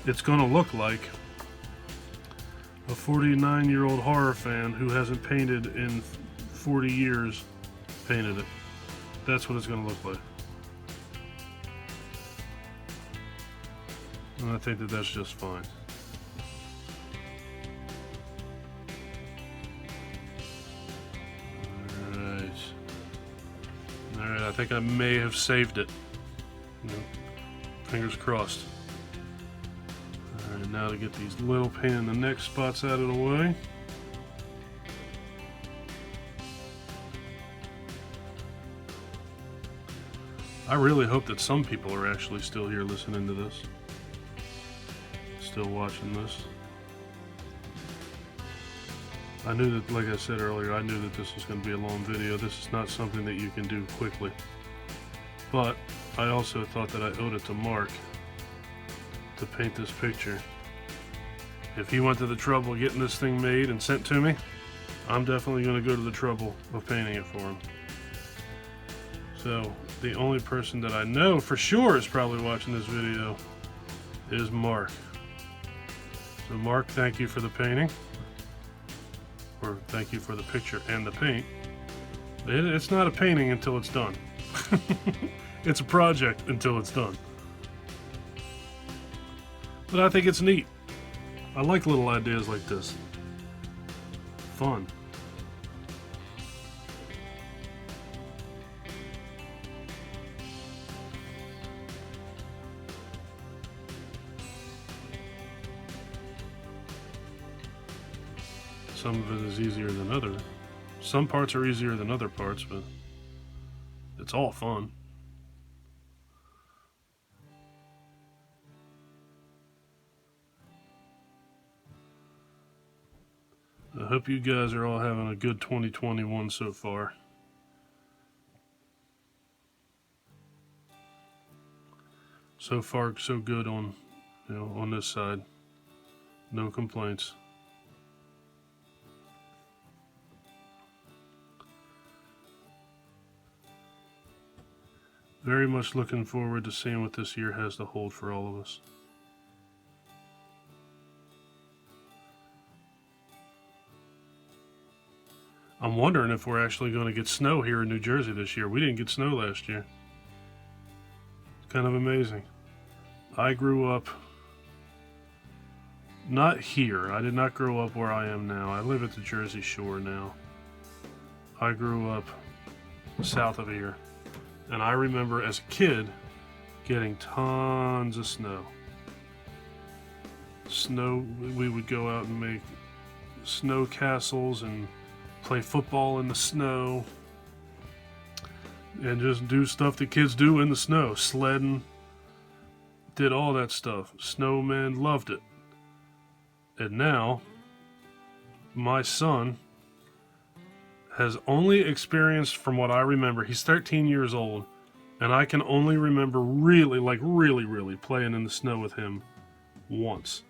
It's going to look like a 49-year-old horror fan who hasn't painted in 40 years painted it. That's what it's going to look like. And I think that that's just fine. Alright. Alright, I think I may have saved it. Fingers crossed. Alright, now to get these little pain in the neck spots out of the way. I really hope that some people are actually still here listening to this. Still watching this. I knew that, like I said earlier, I knew that this was going to be a long video. This is not something that you can do quickly. But I also thought that I owed it to Mark to paint this picture. If he went to the trouble of getting this thing made and sent to me, I'm definitely going to go to the trouble of painting it for him. So, the only person that I know for sure is probably watching this video is Mark. So Mark, thank you for the painting. Or thank you for the picture and the paint. It's not a painting until it's done. It's a project until it's done. But I think it's neat. I like little ideas like this. Fun. Some of it is easier than other. Some parts are easier than other parts, but it's all fun. I hope you guys are all having a good 2021 so far. So far, so good on, on this side. No complaints. Very much looking forward to seeing what this year has to hold for all of us. I'm wondering if we're actually going to get snow here in New Jersey this year. We didn't get snow last year. It's kind of amazing. I grew up not here. I did not grow up where I am now. I live at the Jersey Shore now. I grew up south of here. And I remember as a kid getting tons of snow. We would go out and make snow castles and play football in the snow. And just do stuff that kids do in the snow. Sledding. Did all that stuff. Snowmen loved it. And now, my son has only experienced, from what I remember, he's 13 years old, and I can only remember really playing in the snow with him once.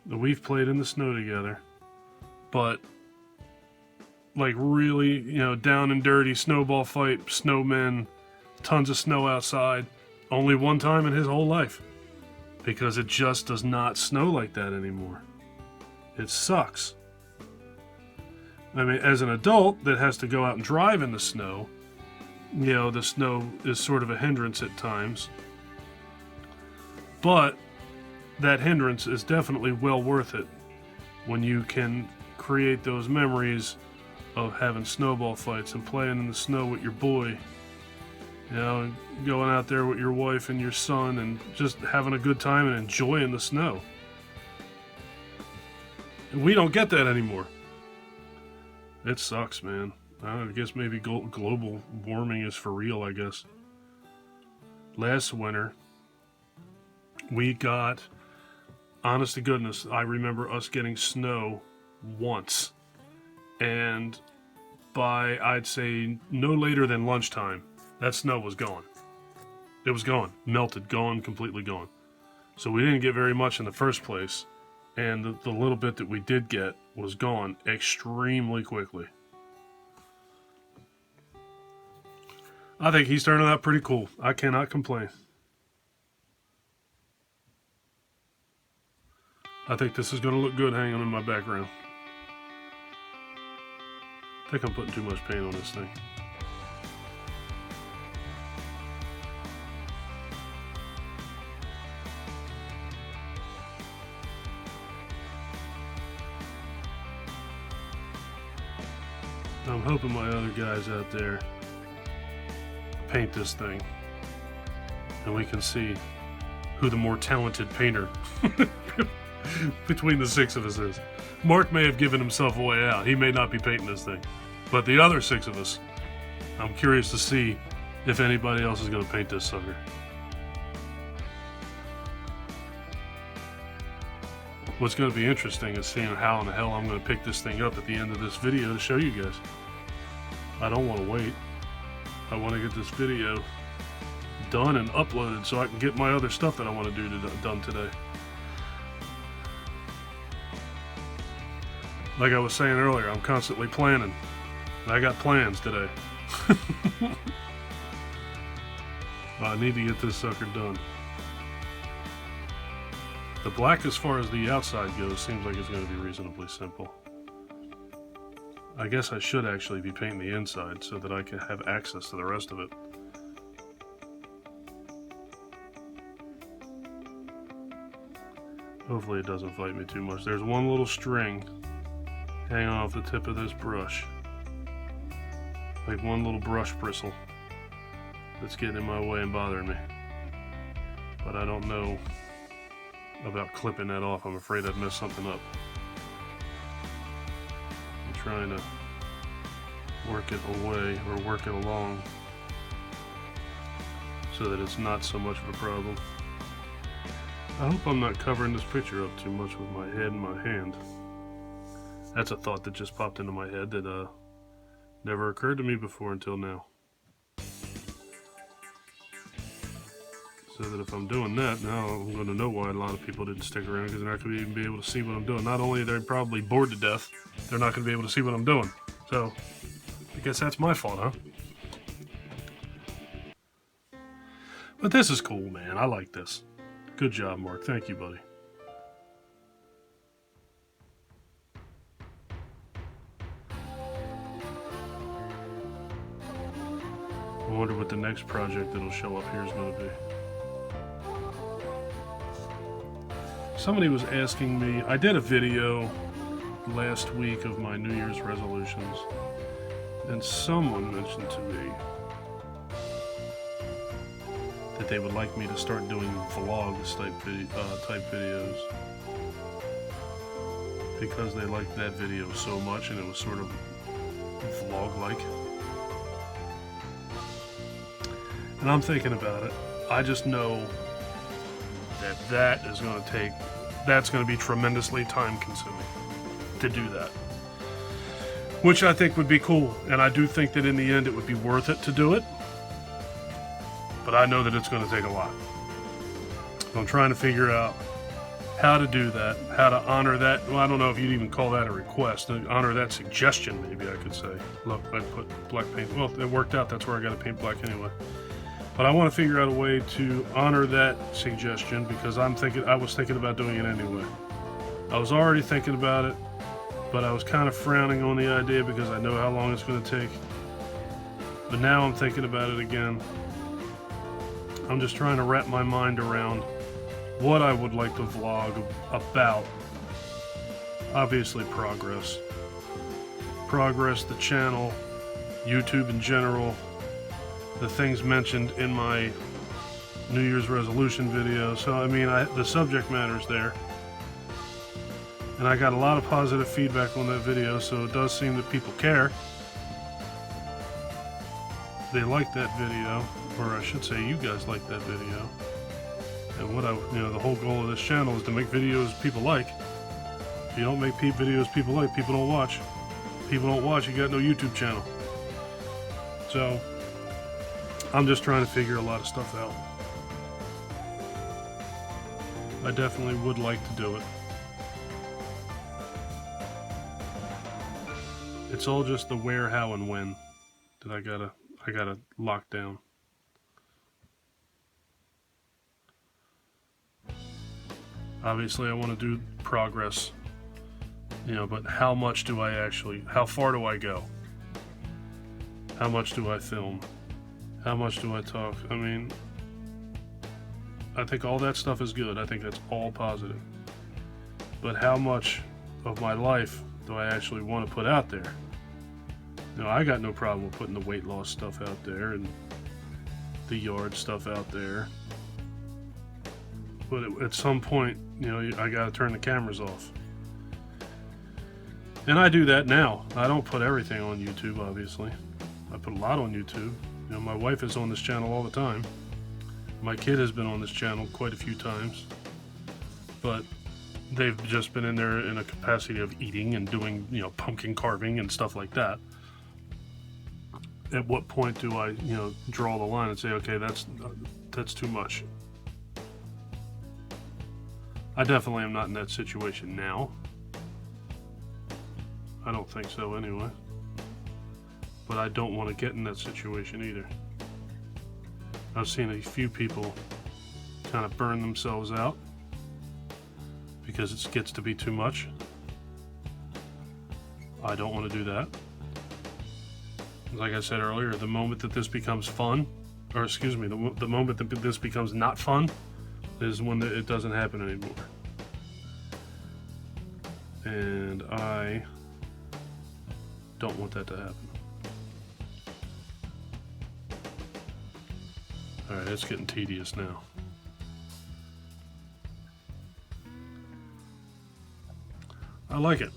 We've played in the snow together, but like really, down and dirty snowball fight, snowmen, tons of snow outside, only one time in his whole life, because it just does not snow like that anymore. It sucks. I mean, as an adult that has to go out and drive in the snow, the snow is sort of a hindrance at times. But that hindrance is definitely well worth it when you can create those memories of having snowball fights and playing in the snow with your boy. And going out there with your wife and your son and just having a good time and enjoying the snow. And we don't get that anymore. It sucks, man. I guess maybe global warming is for real, I guess. Last winter, we got, honest to goodness, I remember us getting snow once. And by, I'd say, no later than lunchtime, that snow was gone. It was gone. Melted. Gone. Completely gone. So we didn't get very much in the first place. And the little bit that we did get was gone extremely quickly. I think he's turning out pretty cool. I cannot complain. I think this is going to look good hanging in my background. I think I'm putting too much paint on this thing. I'm hoping my other guys out there paint this thing and we can see who the more talented painter between the six of us is. Mark may have given himself a way out. He may not be painting this thing. But the other six of us, I'm curious to see if anybody else is going to paint this sucker. What's going to be interesting is seeing how in the hell I'm going to pick this thing up at the end of this video to show you guys. I don't want to wait. I want to get this video done and uploaded so I can get my other stuff that I want to do done today. Like I was saying earlier, I'm constantly planning. I got plans today. I need to get this sucker done. The black, as far as the outside goes, seems like it's going to be reasonably simple. I guess I should actually be painting the inside so that I can have access to the rest of it. Hopefully it doesn't fight me too much. There's one little string hanging off the tip of this brush. Like one little brush bristle that's getting in my way and bothering me. But I don't know about clipping that off. I'm afraid I'd mess something up. I'm trying to work it away or work it along so that it's not so much of a problem. I hope I'm not covering this picture up too much with my head and my hand. That's a thought that just popped into my head that never occurred to me before until now. So that if I'm doing that, now I'm going to know why a lot of people didn't stick around, because they're not going to even be able to see what I'm doing. Not only are they probably bored to death, they're not going to be able to see what I'm doing. So, I guess that's my fault, huh? But this is cool, man. I like this. Good job, Mark. Thank you, buddy. I wonder what the next project that'll show up here is going to be. Somebody was asking me, I did a video last week of my New Year's resolutions, and someone mentioned to me that they would like me to start doing vlogs type videos, because they liked that video so much and it was sort of vlog-like. And I'm thinking about it. I just know that is going to take, that's going to be tremendously time consuming to do that. Which I think would be cool. And I do think that in the end it would be worth it to do it. But I know that it's going to take a lot. I'm trying to figure out how to do that, how to honor that. Well, I don't know if you'd even call that a request. Honor that suggestion, maybe I could say. Look, I put black paint. Well, it worked out. That's where I got to paint black anyway. But I want to figure out a way to honor that suggestion, because I was thinking about doing it anyway. I was already thinking about it, but I was kind of frowning on the idea because I know how long it's going to take. But now I'm thinking about it again. I'm just trying to wrap my mind around what I would like to vlog about. Obviously, progress. Progress, the channel, YouTube in general, the things mentioned in my New Year's resolution video. So, I mean, the subject matter's there. And I got a lot of positive feedback on that video, so it does seem that people care. They like that video, or I should say you guys like that video. And the whole goal of this channel is to make videos people like. If you don't make videos people like, people don't watch. People don't watch, you got no YouTube channel. So, I'm just trying to figure a lot of stuff out. I definitely would like to do it. It's all just the where, how, and when that I gotta lock down. Obviously, I want to do progress, but how far do I go? How much do I film? How much do I talk? I mean, I think all that stuff is good. I think that's all positive. But how much of my life do I actually want to put out there? I got no problem with putting the weight loss stuff out there and the yard stuff out there. But at some point, I got to turn the cameras off. And I do that now. I don't put everything on YouTube, obviously. I put a lot on YouTube. My wife is on this channel all the time. My kid has been on this channel quite a few times. But they've just been in there in a capacity of eating and doing, pumpkin carving and stuff like that. At what point do I, draw the line and say, okay, that's too much? I definitely am not in that situation now. I don't think so anyway. But I don't want to get in that situation either. I've seen a few people kind of burn themselves out because it gets to be too much. I don't want to do that. Like I said earlier, the moment that this becomes fun, or excuse me, the moment that this becomes not fun is when it doesn't happen anymore. And I don't want that to happen. Alright, it's getting tedious now. I like it.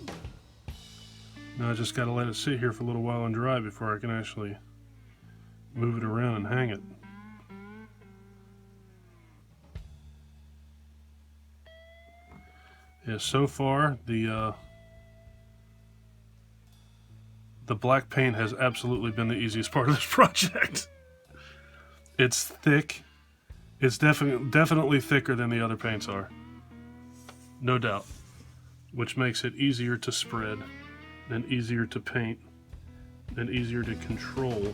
Now I just gotta let it sit here for a little while and dry before I can actually move it around and hang it. Yeah, so far the the black paint has absolutely been the easiest part of this project. It's thick. It's definitely thicker than the other paints are. No doubt. Which makes it easier to spread, and easier to paint, and easier to control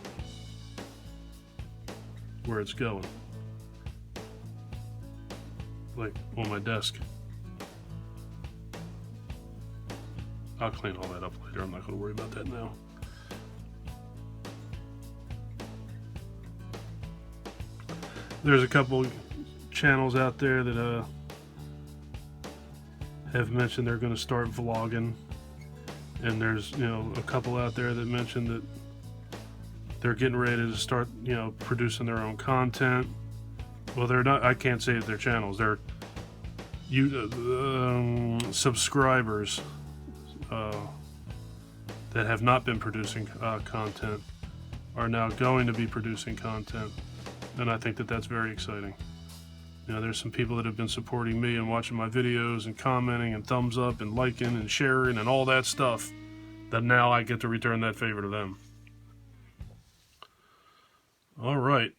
where it's going. Like on my desk. I'll clean all that up later. I'm not going to worry about that now. There's a couple channels out there that have mentioned they're going to start vlogging, and there's, you know, a couple out there that mentioned that they're getting ready to start, you know, producing their own content. Well, they're not. I can't say that they're channels. They're subscribers that have not been producing content are now going to be producing content, and I think that that's very exciting. You know, there's some people that have been supporting me and watching my videos and commenting and thumbs up and liking and sharing and all that stuff, that now I get to return that favor to them. All right.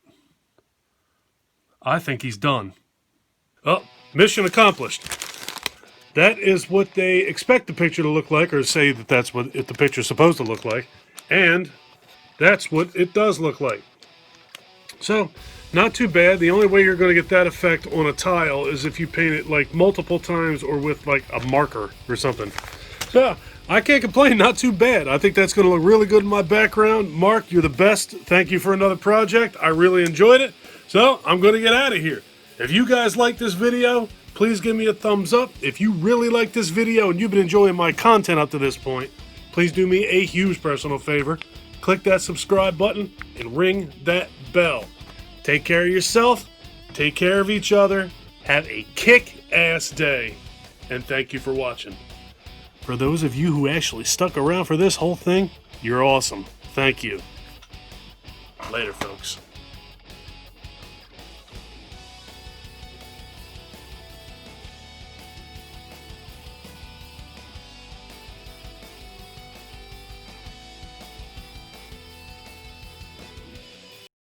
I think he's done. Oh, mission accomplished. That is what they expect the picture to look like, or say that that's what the picture's supposed to look like. And that's what it does look like. So, not too bad. The only way you're going to get that effect on a tile is if you paint it like multiple times or with like a marker or something. So, I can't complain. Not too bad. I think that's going to look really good in my background. Mark, you're the best. Thank you for another project. I really enjoyed it. So, I'm going to get out of here. If you guys like this video, please give me a thumbs up. If you really like this video and you've been enjoying my content up to this point, please do me a huge personal favor. Click that subscribe button and ring that bell. Take care of yourself. Take care of each other. Have a kick-ass day. And thank you for watching. For those of you who actually stuck around for this whole thing, you're awesome. Thank you. Later, folks.